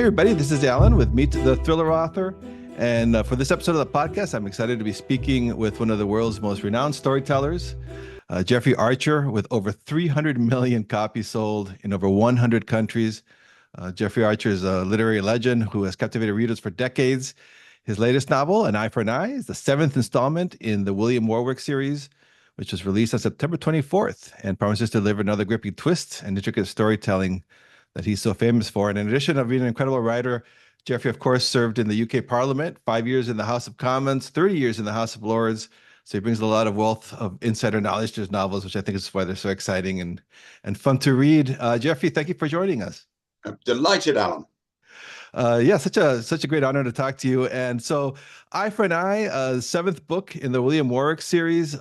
everybody, this is Alan with Meet the Thriller Author. And for this episode of the podcast, I'm excited to be speaking with one of the world's most renowned storytellers, Jeffrey Archer, with over 300 million copies sold in over 100 countries. Jeffrey Archer is a literary legend who has captivated readers for decades. His latest novel, An Eye for an Eye, is the 7th installment in the William Warwick series, which was released on September 24th and promises to deliver another gripping twist and intricate storytelling that he's so famous for. And in addition of being an incredible writer, Jeffrey, of course, served in the UK Parliament, 5 years in the House of Commons, 30 years in the House of Lords. So he brings a lot of wealth of insider knowledge to his novels, which I think is why they're so exciting and fun to read. Jeffrey, thank you for joining us. I'm delighted, Alan. Yeah, such a great honor to talk to you. And so, Eye for an Eye, seventh book in the William Warwick series.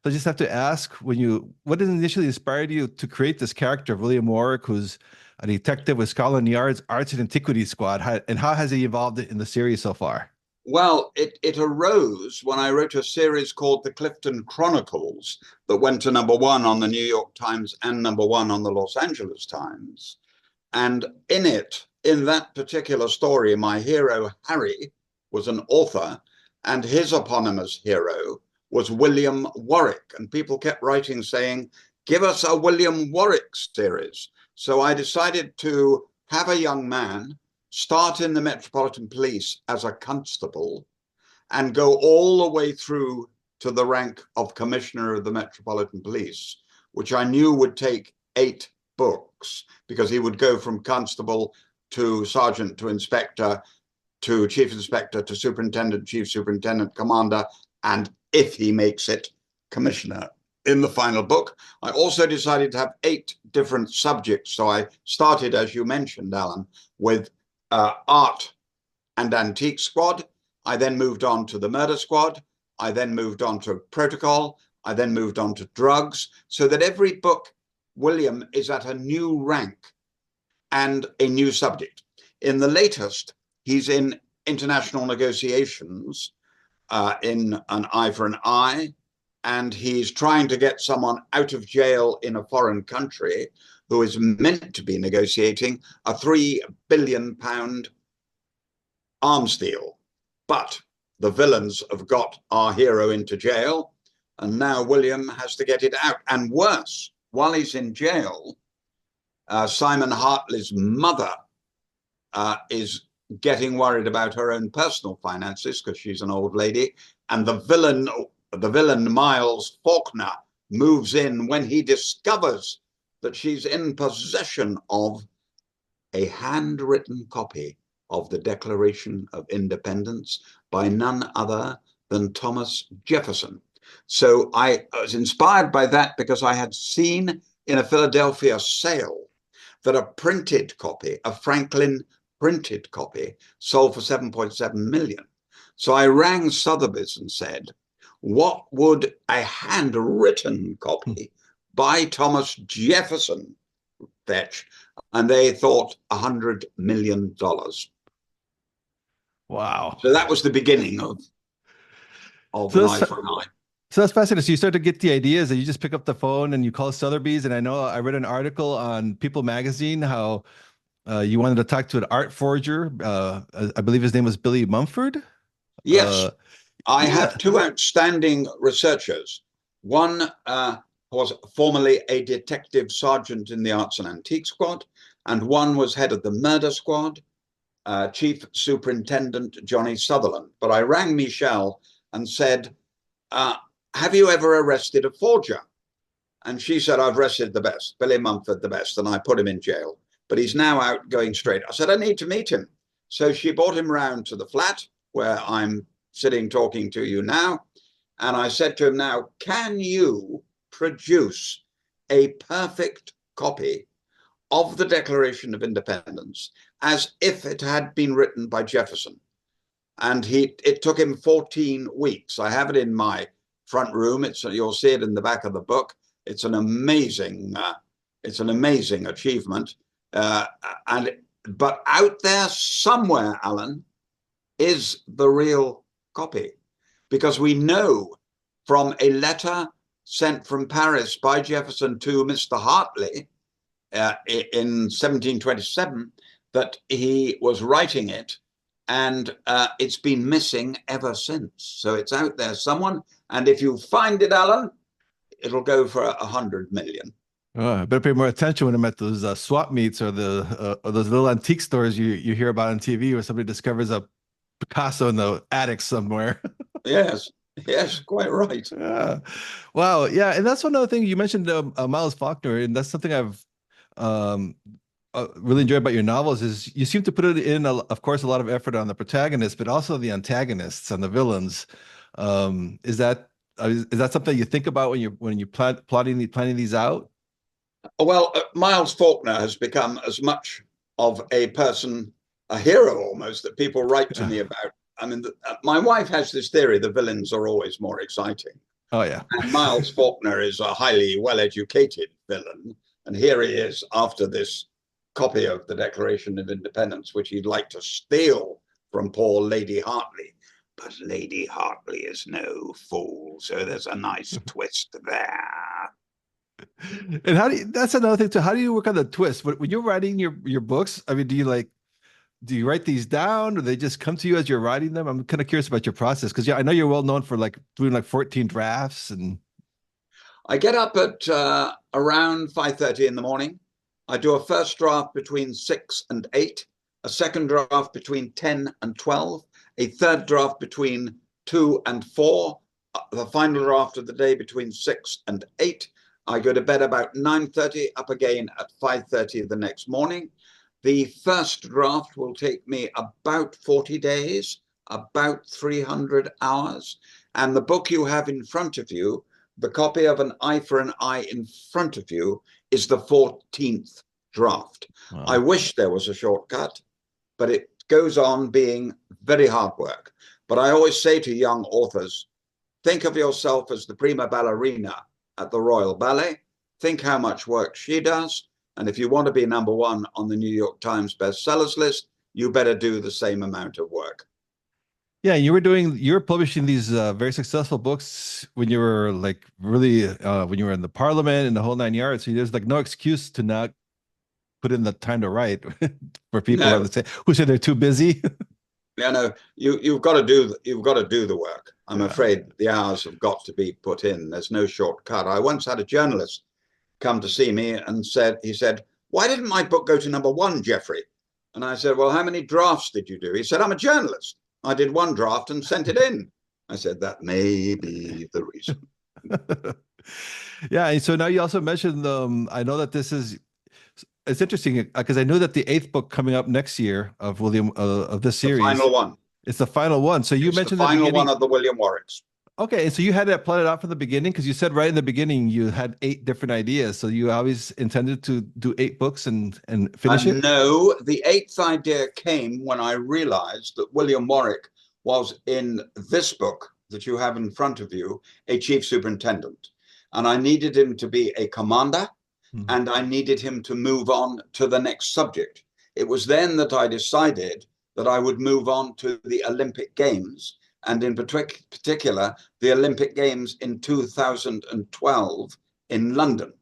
I just have to ask, what initially inspired you to create this character of William Warwick, who's a detective with Scotland Yard's Arts and Antiquities Squad, and how has he evolved in the series so far? Well, it arose when I wrote a series called The Clifton Chronicles that went to #1 on the New York Times and #1 on the Los Angeles Times. And in that particular story, my hero, Harry, was an author, and his eponymous hero was William Warwick. And people kept writing saying, give us a William Warwick series. So I decided to have a young man start in the Metropolitan Police as a constable and go all the way through to the rank of Commissioner of the Metropolitan Police, which I knew would take 8 books, because he would go from constable to sergeant to inspector to chief inspector to superintendent, chief superintendent, commander, and if he makes it, commissioner in the final book. I also decided to have 8 different subjects. So I started, as you mentioned, Alan, with art and antique squad. I then moved on to the murder squad. I then moved on to protocol. I then moved on to drugs, so that every book, William is at a new rank and a new subject. In the latest, he's in international negotiations in An Eye for an Eye, and he's trying to get someone out of jail in a foreign country who is meant to be negotiating a £3 billion arms deal. But the villains have got our hero into jail, and now William has to get it out. And worse, while he's in jail, Simon Hartley's mother is getting worried about her own personal finances because she's an old lady, and the villain Miles Faulkner moves in when he discovers that she's in possession of a handwritten copy of the Declaration of Independence by none other than Thomas Jefferson. So I was inspired by that because I had seen in a Philadelphia sale that a printed copy, a Franklin printed copy, sold for 7.7 million. So I rang Sotheby's and said, what would a handwritten copy by Thomas Jefferson fetch? And they thought $100 million. Wow. So that was the beginning of An Eye for an Eye. So that's fascinating. So you start to get the ideas that you just pick up the phone and you call Sotheby's. And I know I read an article on People magazine, how you wanted to talk to an art forger. I believe his name was Billy Mumford. Yes. I have 2 outstanding researchers. One was formerly a detective sergeant in the Arts and Antique Squad, and one was head of the murder squad, Chief Superintendent Johnny Sutherland. But I rang Michelle and said, have you ever arrested a forger? And she said, I've arrested the best, Billy Mumford the best, and I put him in jail. But he's now out going straight. I said, I need to meet him. So she brought him round to the flat where I'm sitting talking to you now. And I said to him, now, can you produce a perfect copy of the Declaration of Independence as if it had been written by Jefferson? And it took him 14 weeks. I have it in my front room. You'll see it in the back of the book. It's an amazing achievement. But out there somewhere, Alan, is the real copy, because we know from a letter sent from Paris by Jefferson to Mr. Hartley in 1727 that he was writing it, and it's been missing ever since. So it's out there, someone, and if you find it, Alan, it'll go for 100 million. Oh, I better pay more attention when I'm at those swap meets or those little antique stores you hear about on TV where somebody discovers a Picasso in the attic somewhere. Yes, yes, quite right. Yeah. Wow. Yeah. And that's one other thing you mentioned, Miles Faulkner, and that's something I've um, really enjoyed about your novels is you seem to put it in, of course, a lot of effort on the protagonist, but also the antagonists and the villains. Is that something you think about when you planning these out? Well, Miles Faulkner has become as much of a person, a hero almost, that people write to me about. I mean, my wife has this theory: the villains are always more exciting. Oh yeah. And Miles Faulkner is a highly well-educated villain, and here he is after this copy of the Declaration of Independence, which he'd like to steal from poor Lady Hartley. But Lady Hartley is no fool, so there's a nice twist there. And that's another thing too. How do you work on the twist? When you're writing your books, I mean, do you write these down or they just come to you as you're writing them? I'm kind of curious about your process because yeah, I know you're well known for like doing like 14 drafts and I get up at around 5:30 in the morning. I do a first draft between 6 and 8, a second draft between 10 and 12, a third draft between 2 and 4, the final draft of the day between 6 and 8. I go to bed about 9:30, up again at 5:30 the next morning. The first draft will take me about 40 days, about 300 hours. And the book you have in front of you, the copy of An Eye for an Eye in front of you, is the 14th draft. wow. I wish there was a shortcut, but it goes on being very hard work. But I always say to young authors, think of yourself as the prima ballerina at the Royal Ballet. Think how much work she does. And if you want to be number one on the New York Times bestsellers list, you better do the same amount of work. Yeah, you were publishing these very successful books when you were like really when you were in the parliament and the whole nine yards. So there's like no excuse to not put in the time to write for people No, who say they're too busy. you've got to do the work. I'm afraid the hours have got to be put in. There's no shortcut. I once had a journalist come to see me and he said, why didn't my book go to number one, Jeffrey? And I said, well, how many drafts did you do? He said, I'm a journalist. I did one draft and sent it in. I said, that may be the reason. Yeah, and so now you also mentioned I know that it's interesting because I know that the eighth book coming up next year of William of this series, the final one. It's the final one. So you mentioned the final one of the William Warwicks. Okay, and so you had that plotted out from the beginning because you said right in the beginning you had 8 different ideas. So you always intended to do 8 books and finish it? No, the 8th idea came when I realized that William Warwick was in this book that you have in front of you, a chief superintendent. And I needed him to be a commander, and I needed him to move on to the next subject. It was then that I decided that I would move on to the Olympic Games, and in particular, the Olympic Games in 2012 in London,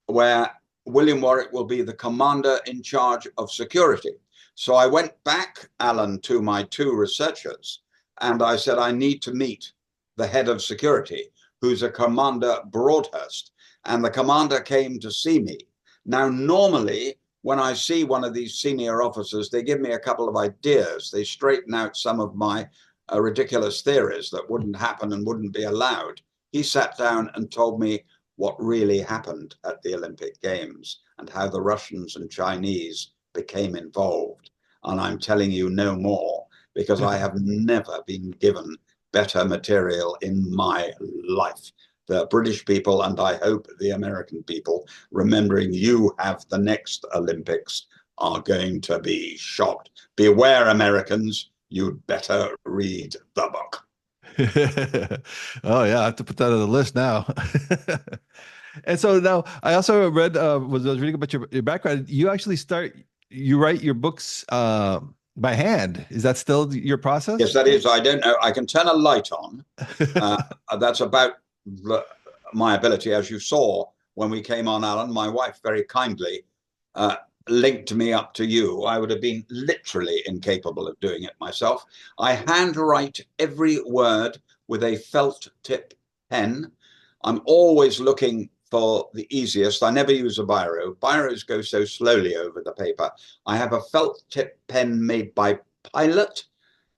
where William Warwick will be the commander in charge of security. So I went back, Alan, to my 2 researchers, and I said, I need to meet the head of security, who's a Commander Broadhurst. And the commander came to see me. Now, normally, when I see one of these senior officers, they give me a couple of ideas. They straighten out some of my ridiculous theories that wouldn't happen and wouldn't be allowed. He sat down and told me what really happened at the Olympic Games and how the Russians and Chinese became involved. And I'm telling you no more because I have never been given better material in my life. The British people, and I hope the American people, remembering you have the next Olympics, are going to be shocked. Beware, Americans, you'd better read the book. Oh yeah, I have to put that on the list now. And so now I also read was reading about your background. You write your books by hand. Is that still your process? Yes, that is. I don't know. I can turn a light on. That's about my ability. As you saw when we came on, Alan, my wife very kindly linked me up to you, I would have been literally incapable of doing it myself. I handwrite every word with a felt tip pen. I'm always looking for the easiest. I never use a biro. Biros go so slowly over the paper. I have a felt tip pen made by Pilot.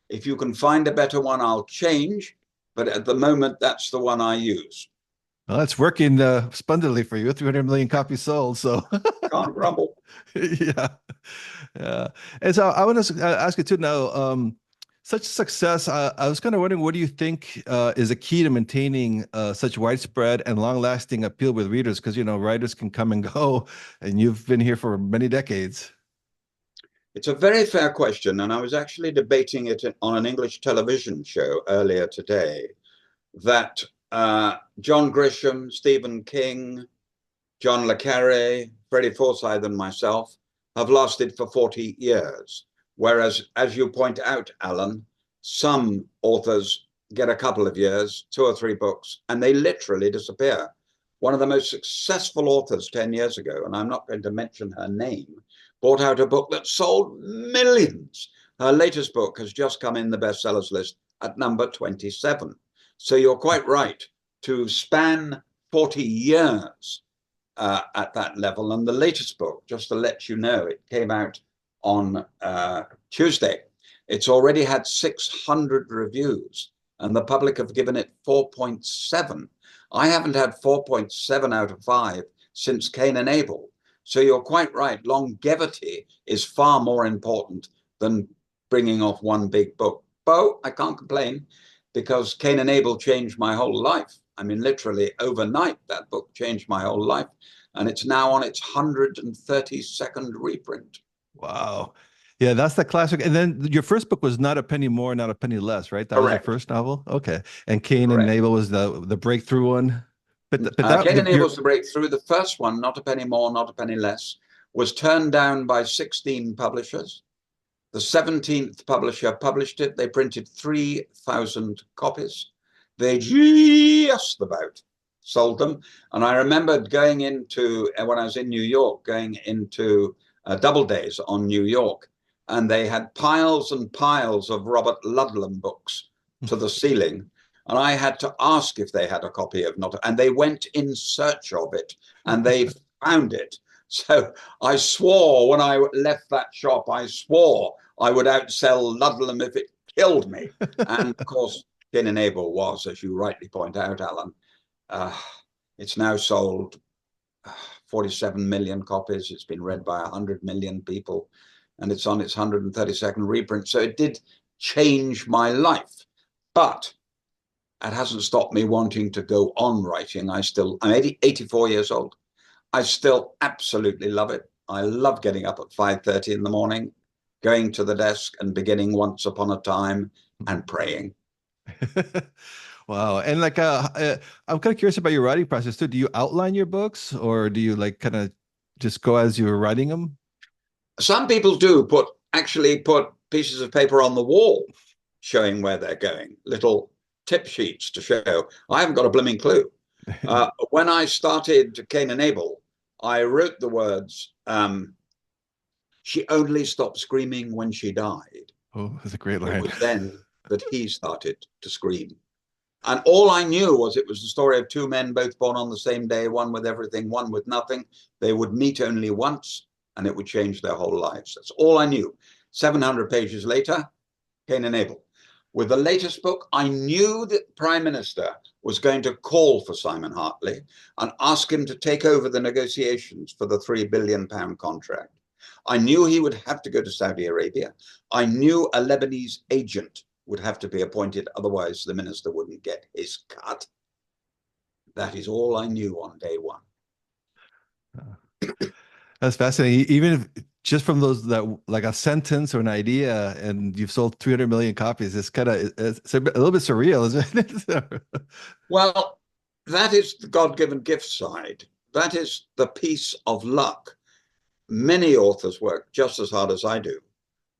If you can find a better one, I'll change. But at the moment, that's the one I use. Well, it's working splendidly for you. 300 million copies sold. So Can't grumble. yeah. Yeah. And so I want to ask you too now, such success, I was kind of wondering, what do you think is a key to maintaining such widespread and long-lasting appeal with readers? Because, you know, writers can come and go, and you've been here for many decades. It's a very fair question, and I was actually debating it on an English television show earlier today, that John Grisham, Stephen King, John le Carre, Freddie Forsyth, and myself have lasted for 40 years. Whereas, as you point out, Alan, some authors get a couple of years, 2 or 3 books, and they literally disappear. One of the most successful authors 10 years ago, and I'm not going to mention her name, brought out a book that sold millions. Her latest book has just come in the bestsellers list at number 27. So you're quite right to span 40 years at that level. And the latest book, just to let you know, it came out on Tuesday. It's already had 600 reviews, and the public have given it 4.7. I haven't had 4.7 out of 5 since Cain and Abel. So you're quite right. Longevity is far more important than bringing off one big book. But I can't complain, because Cain and Abel changed my whole life. I mean, literally overnight, that book changed my whole life. And it's now on its 132nd reprint. Wow. Yeah, that's the classic. And then your first book was Not a Penny More, Not a Penny Less, right? That was your Correct. first novel? Okay. And Cain and Correct. Abel was the breakthrough one. But Cain and Abel's the breakthrough. The first one, Not a Penny More, Not a Penny Less, was turned down by 16 publishers. The 17th publisher published it. They printed 3,000 copies. They just about sold them. And I remembered going into, when I was in New York, going into Double Days on New York, and they had piles and piles of Robert Ludlum books to the ceiling. And I had to ask if they had a copy of Not, and they went in search of it, and they found it. So I swore when I left that shop, I swore I would outsell Ludlum if it killed me. And of course, Cain and Abel was, as you rightly point out, Alan. It's now sold 47 million copies. It's been read by 100 million people, and it's on its 132nd reprint. So it did change my life, but it hasn't stopped me wanting to go on writing. I'm 84 years old. I still absolutely love it. I love getting up at 5:30 in the morning, going to the desk and beginning Once Upon a Time and praying. Wow. And like I'm kind of curious about your writing process too. Do you outline your books, or do you like kind of just go as you're writing them? Some people do actually put pieces of paper on the wall showing where they're going, little tip sheets to show. I haven't got a blooming clue. When I started Cain and Abel, I wrote the words, she only stopped screaming when she died. Oh, that's a great line. It was then that he started to scream. And all I knew was it was the story of 2 men, both born on the same day, one with everything, one with nothing. They would meet only once, and it would change their whole lives. That's all I knew. 700 pages later, Cain and Abel. With the latest book, I knew that the Prime Minister was going to call for Simon Hartley and ask him to take over the negotiations for the £3 billion contract. I knew he would have to go to Saudi Arabia. I knew a Lebanese agent would have to be appointed, otherwise the minister wouldn't get his cut. That is all I knew on day one. That's fascinating. Even if just from those, that like a sentence or an idea, and you've sold 300 million copies, it's kind of, it's a little bit surreal, isn't it? Well, that is the God-given gift side. That is the piece of luck. Many authors work just as hard as I do,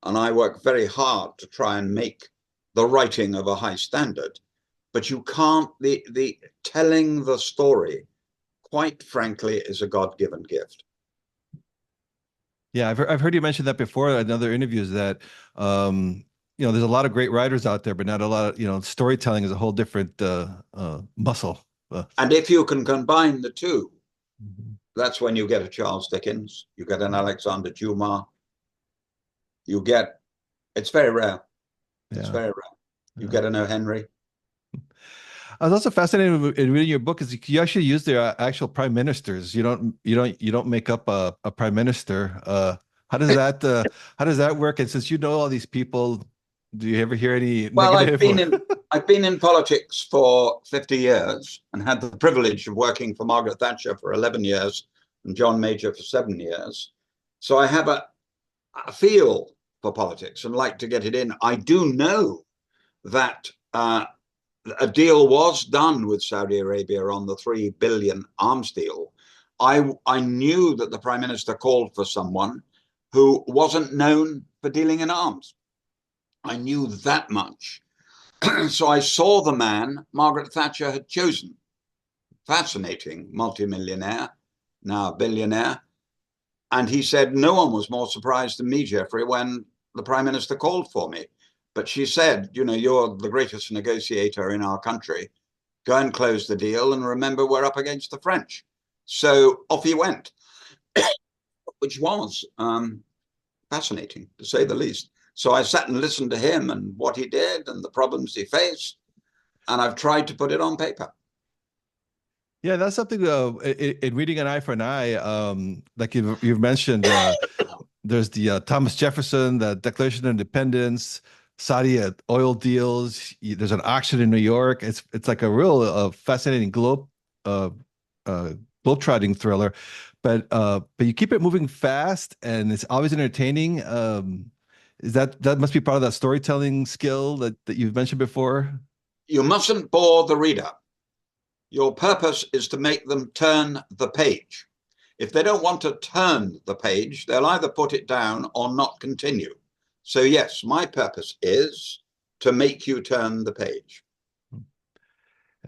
and I work very hard to try and make the writing of a high standard. But you can't, the telling the story, quite frankly, is a God-given gift. Yeah, I've heard you mention that before in other interviews that there's a lot of great writers out there, but not a lot of, storytelling is a whole different muscle. And if you can combine the two, Mhm. that's when you get a Charles Dickens, you get an Alexander Dumas, you get, it's very rare. It's Yeah. very rare. You Yeah. get an O. Henry. I was also fascinated in reading your book is you actually use their actual prime ministers. You don't make up a prime minister. How does that how does that work? And since you know all these people, do you ever hear any Well, negative or I've been in politics for 50 years and had the privilege of working for Margaret Thatcher for 11 years and John Major for 7 years. So I have a feel for politics and like to get it in. I do know that a deal was done with Saudi Arabia on the 3 billion arms deal. I knew that the Prime Minister called for someone who wasn't known for dealing in arms. I knew that much. So I saw the man Margaret Thatcher had chosen. Fascinating multimillionaire, now billionaire. And he said, no one was more surprised than me, Jeffrey, when the Prime Minister called for me. But she said, you're the greatest negotiator in our country. Go and close the deal. And remember, we're up against the French. So off he went, which was fascinating, to say the least. So I sat and listened to him and what he did and the problems he faced. And I've tried to put it on paper. Yeah, that's something in reading An Eye for an Eye, like you've mentioned, there's the Thomas Jefferson, the Declaration of Independence, Saudi oil deals. There's an auction in New York. It's like a real fascinating uh, globetrotting thriller, but you keep it moving fast and it's always entertaining. Is that must be part of that storytelling skill that you've mentioned before? You mustn't bore the reader. Your purpose is to make them turn the page. If they don't want to turn the page, they'll either put it down or not continue. So yes, my purpose is to make you turn the page.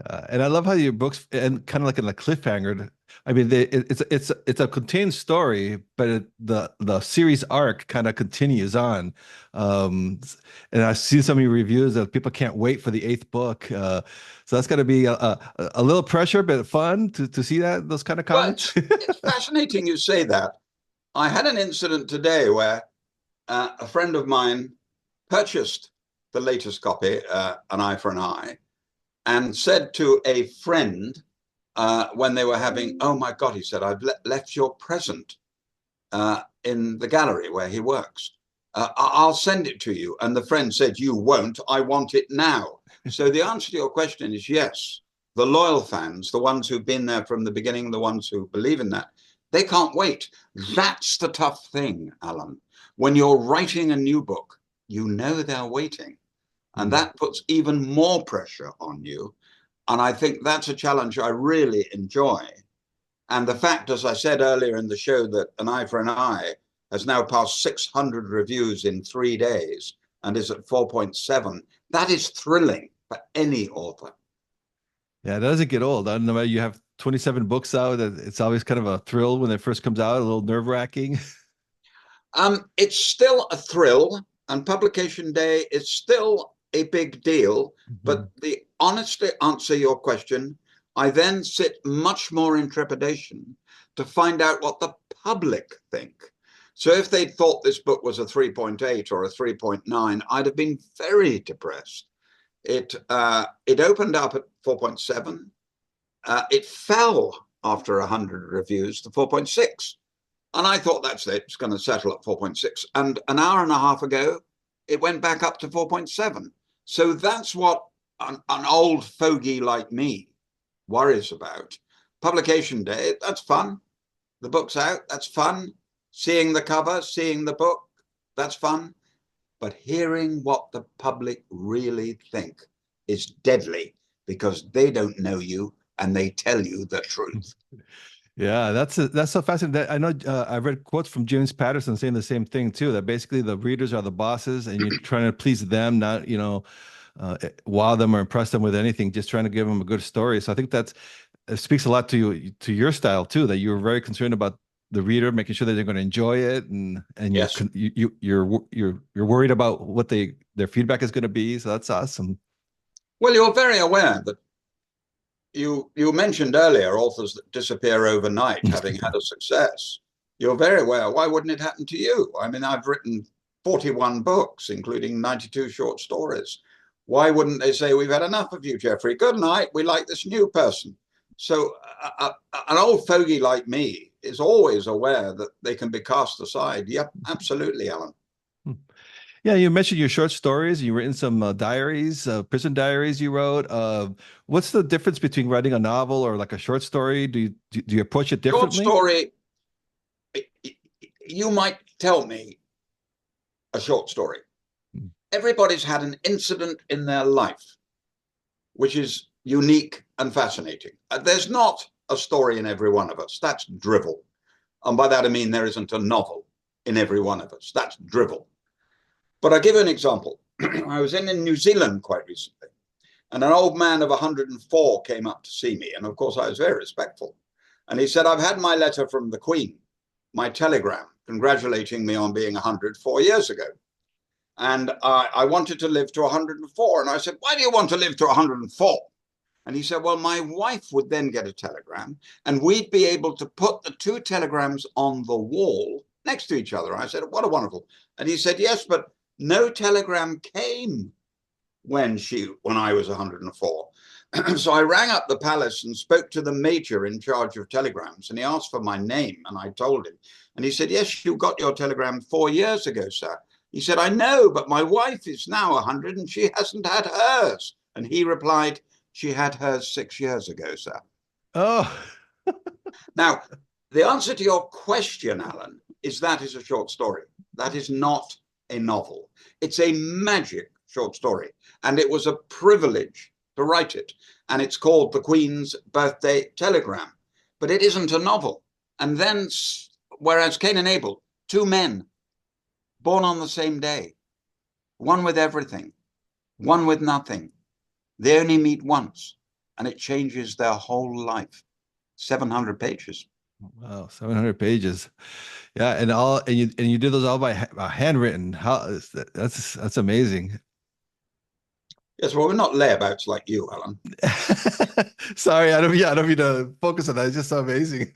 And I love how your books and kind of like in a cliffhanger. I mean, it's a contained story, but the series arc kind of continues on. Um, and I've seen some of your reviews that people can't wait for the eighth book. So that's going to be a little pressure, but fun to see those kind of Well, comments. it's fascinating you say that. I had an incident today where a friend of mine purchased the latest copy, An Eye for an Eye, and said to a friend when they were having, oh my God, he said, I've left your present in the gallery where he works. I'll send it to you. And the friend said, you won't, I want it now. So the answer to your question is yes. The loyal fans, the ones who've been there from the beginning, the ones who believe in that, they can't wait. That's the tough thing, Alan. When you're writing a new book, you know they're waiting. And that puts even more pressure on you. And I think that's a challenge I really enjoy. And the fact, as I said earlier in the show, that An Eye for an Eye has now passed 600 reviews in 3 days and is at 4.7, that is thrilling for any author. Yeah, it doesn't get old. I don't know. You have 27 books out. It's always kind of a thrill when it first comes out, a little nerve-wracking. It's still a thrill, and publication day is still a big deal. But the honestly answer your question, I then sit much more in trepidation to find out what the public think. So if they'd thought this book was a 3.8 or a 3.9, I'd have been very depressed. It opened up at 4.7. It fell after 100 reviews to 4.6. And I thought that's it. It's going to settle at 4.6. And an hour and a half ago, it went back up to 4.7. So that's what an old fogey like me worries about. Publication day, that's fun. The book's out, that's fun. Seeing the cover, seeing the book, that's fun. But hearing what the public really think is deadly because they don't know you and they tell you the truth. Yeah, that's so fascinating. I know I've read quotes from James Patterson saying the same thing too, that basically the readers are the bosses and you're trying to please them, not, wow them or impress them with anything, just trying to give them a good story. So I think it speaks a lot to your style too, that you're very concerned about the reader, making sure that they're going to enjoy it, and Yes. you're worried about what their feedback is going to be. So that's awesome. Well, you're very aware that you mentioned earlier authors that disappear overnight having had a success. You're very aware. Why wouldn't it happen to you? I mean, I've written 41 books, including 92 short stories. Why wouldn't they say, we've had enough of you, Jeffrey? Good night. We like this new person. So an old fogey like me is always aware that they can be cast aside. Yep, absolutely, Alan. Yeah, you mentioned your short stories. You've written some diaries, prison diaries you wrote. What's the difference between writing a novel or like a short story? Do you approach it Short differently? story, you might tell me a short story. Everybody's had an incident in their life which is unique and fascinating. There's not a story in every one of us. That's drivel. And by that I mean there isn't a novel in every one of us. That's drivel. But I'll give you an example. I was in New Zealand quite recently, and an old man of 104 came up to see me. And of course, I was very respectful. And he said, I've had my letter from the Queen, my telegram, congratulating me on being 104 years ago. And I wanted to live to 104. And I said, why do you want to live to 104? And he said, well, my wife would then get a telegram, and we'd be able to put the two telegrams on the wall next to each other. I said, what a wonderful. And he said, yes, but no telegram came when I was 104. So I rang up the palace and spoke to the major in charge of telegrams, and he asked for my name, and I told him. And he said, yes, you got your telegram 4 years ago, sir. He said, I know, but my wife is now 100 and she hasn't had hers. And he replied, she had hers 6 years ago, sir. Oh, Now, the answer to your question, Alan, is that is a short story. That is not a novel. It's a magic short story. And it was a privilege to write it. And it's called The Queen's Birthday Telegram. But it isn't a novel. And then, whereas Cain and Abel, two men, born on the same day, one with everything, one with nothing. They only meet once, and it changes their whole life. 700 pages. wow, 700 pages. Yeah, and you did those all by handwritten. How is that? That's amazing. Yes, well, we're not layabouts like you, Alan. Sorry, I don't mean to focus on that. It's just so amazing.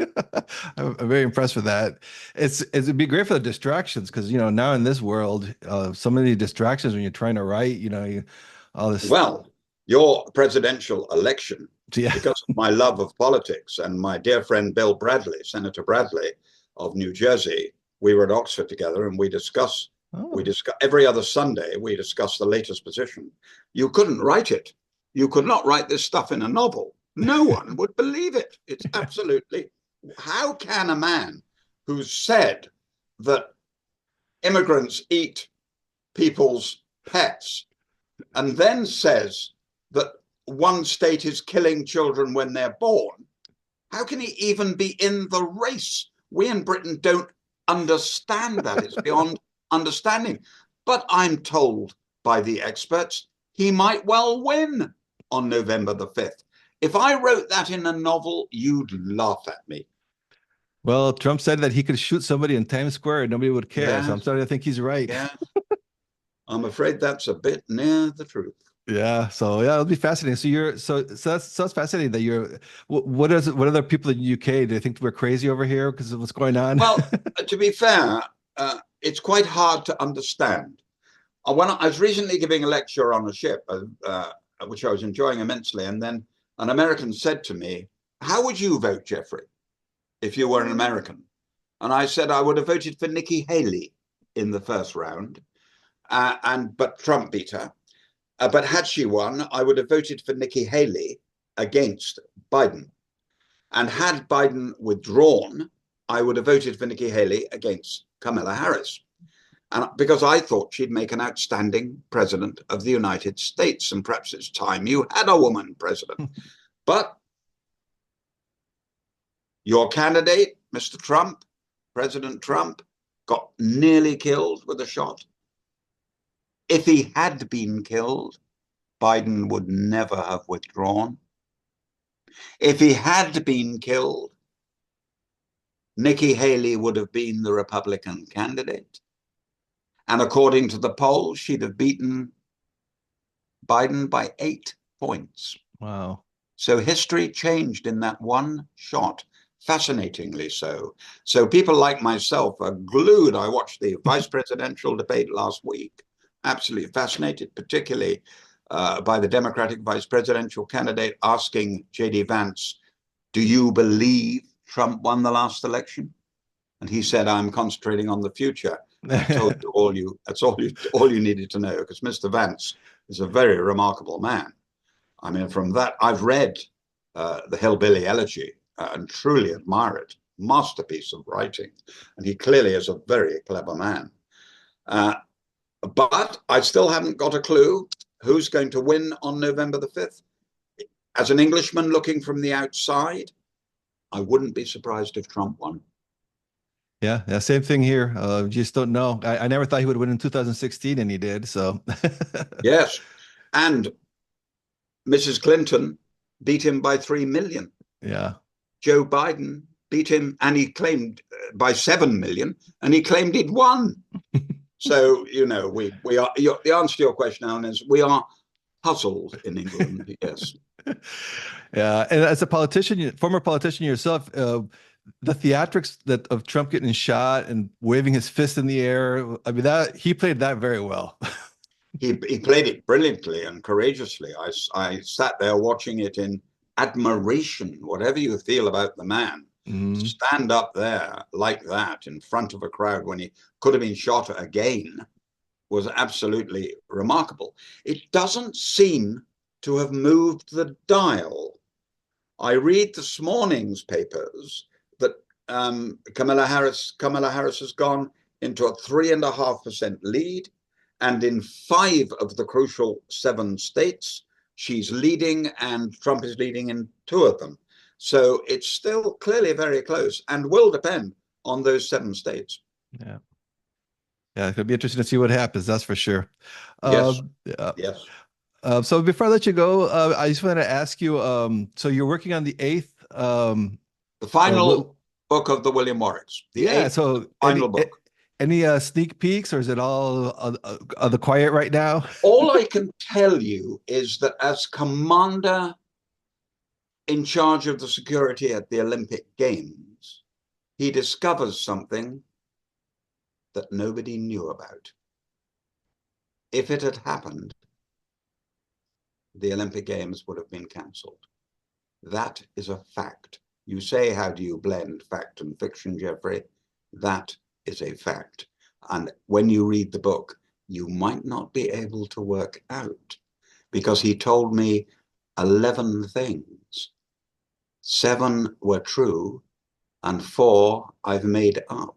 I'm very impressed with that. It'd be great for the distractions because now in this world, so many distractions when you're trying to write. All this. Well, your presidential election, Yeah. because of my love of politics and my dear friend Bill Bradley, Senator Bradley of New Jersey, we were at Oxford together, and we discuss every other Sunday. We discuss the latest position. You couldn't write it. You could not write this stuff in a novel. No one would believe it. It's absolutely. How can a man who's said that immigrants eat people's pets and then says that one state is killing children when they're born, how can he even be in the race? We in Britain don't understand that. It's beyond understanding. But I'm told by the experts he might well win on November the 5th. If I wrote that in a novel, you'd laugh at me. Well, Trump said that he could shoot somebody in Times Square and nobody would care. Yes, So I'm starting to think he's right. yeah. I'm afraid that's a bit near the truth. Yeah. So yeah, it'll be fascinating. So that's fascinating that you're. What other people in the UK? Do they think we're crazy over here because of what's going on? Well, to be fair, it's quite hard to understand. When I was recently giving a lecture on a ship, which I was enjoying immensely, and then an American said to me, "How would you vote, Jeffrey, if you were an American?" And I said I would have voted for Nikki Haley in the first round, but Trump beat her. But had she won, I would have voted for Nikki Haley against Biden. And had Biden withdrawn, I would have voted for Nikki Haley against Kamala Harris. And because I thought she'd make an outstanding president of the United States, and perhaps it's time you had a woman president. But your candidate, Mr. Trump, President Trump, got nearly killed with a shot. If he had been killed, Biden would never have withdrawn. If he had been killed, Nikki Haley would have been the Republican candidate. And according to the polls, she'd have beaten Biden by 8 points. Wow. So history changed in that one shot, fascinatingly so. So people like myself are glued. I watched the vice presidential debate last week, absolutely fascinated, particularly by the Democratic vice presidential candidate asking J.D. Vance, do you believe Trump won the last election? And he said, I'm concentrating on the future. I told you that's all you needed to know, because Mr. Vance is a very remarkable man. I mean, from that, I've read the Hillbilly Elegy and truly admire it. Masterpiece of writing. And he clearly is a very clever man. But I still haven't got a clue who's going to win on November the 5th. As an Englishman looking from the outside, I wouldn't be surprised if Trump won. Yeah, same thing here. Just don't know. I never thought he would win in 2016, and he did. So yes, and Mrs. Clinton beat him by 3 million. Yeah. Joe Biden beat him, and he claimed by 7 million, and he claimed he'd won. So we are. The answer to your question, Alan, is we are puzzled in England. Yes. Yeah, and as a politician, former politician yourself, the theatrics of Trump getting shot and waving his fist in the air, I mean, that he played that very well. He played it brilliantly and courageously. I sat there watching it in admiration. Whatever you feel about the man, stand up there like that in front of a crowd when he could have been shot again was absolutely remarkable. It doesn't seem to have moved the dial. I read this morning's papers that Kamala Harris has gone into a 3.5% lead, and in 5 of the crucial 7 states, she's leading, and Trump is leading in 2 of them. So it's still clearly very close, and will depend on those 7 states. Yeah, it'll be interesting to see what happens. That's for sure. Yes. Yes. So before I let you go, I just wanted to ask you. So you're working on the 8th. The final book of the William Warwicks. So final book. Any sneak peeks, or is it all on the quiet right now? All I can tell you is that as commander in charge of the security at the Olympic Games, he discovers something that nobody knew about. If it had happened, the Olympic Games would have been cancelled. That is a fact. You say, how do you blend fact and fiction, Jeffrey? That is a fact. And when you read the book, you might not be able to work out, because he told me 11 things. 7 were true, and 4 I've made up.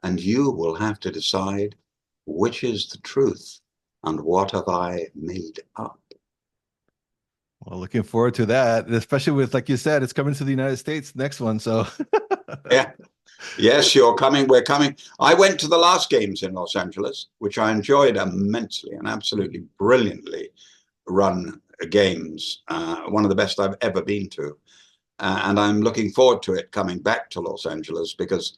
And you will have to decide which is the truth and what have I made up. Well, looking forward to that, especially with, like you said, it's coming to the United States, next one. So yeah. Yes, you're coming. We're coming. I went to the last games in Los Angeles, which I enjoyed immensely, and absolutely brilliantly run games. One of the best I've ever been to. And I'm looking forward to it coming back to Los Angeles, because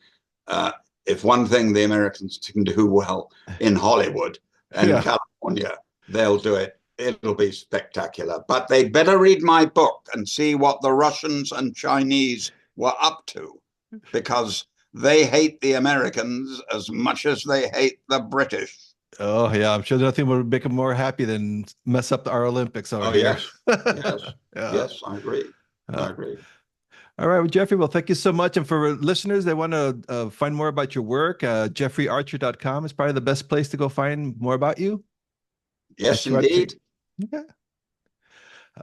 if one thing the Americans can do well in Hollywood and California, they'll do it. It'll be spectacular. But they'd better read my book and see what the Russians and Chinese were up to, because they hate the Americans as much as they hate the British. Oh, yeah. I'm sure nothing would make them more happy than mess up our Olympics over here. Yes. Yes, I agree. I agree. All right, well, Jeffrey, well, thank you so much. And for listeners, they want to find more about your work, jeffreyarcher.com is probably the best place to go find more about you. Yes, indeed. Yeah.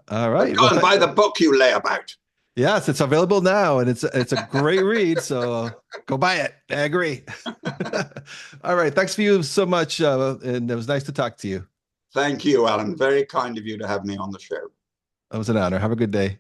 All right. Go and buy the book you lay about. Yes, it's available now, and it's a great read. So go buy it. I agree. All right. Thanks for you so much. And it was nice to talk to you. Thank you, Alan. Very kind of you to have me on the show. It was an honor. Have a good day.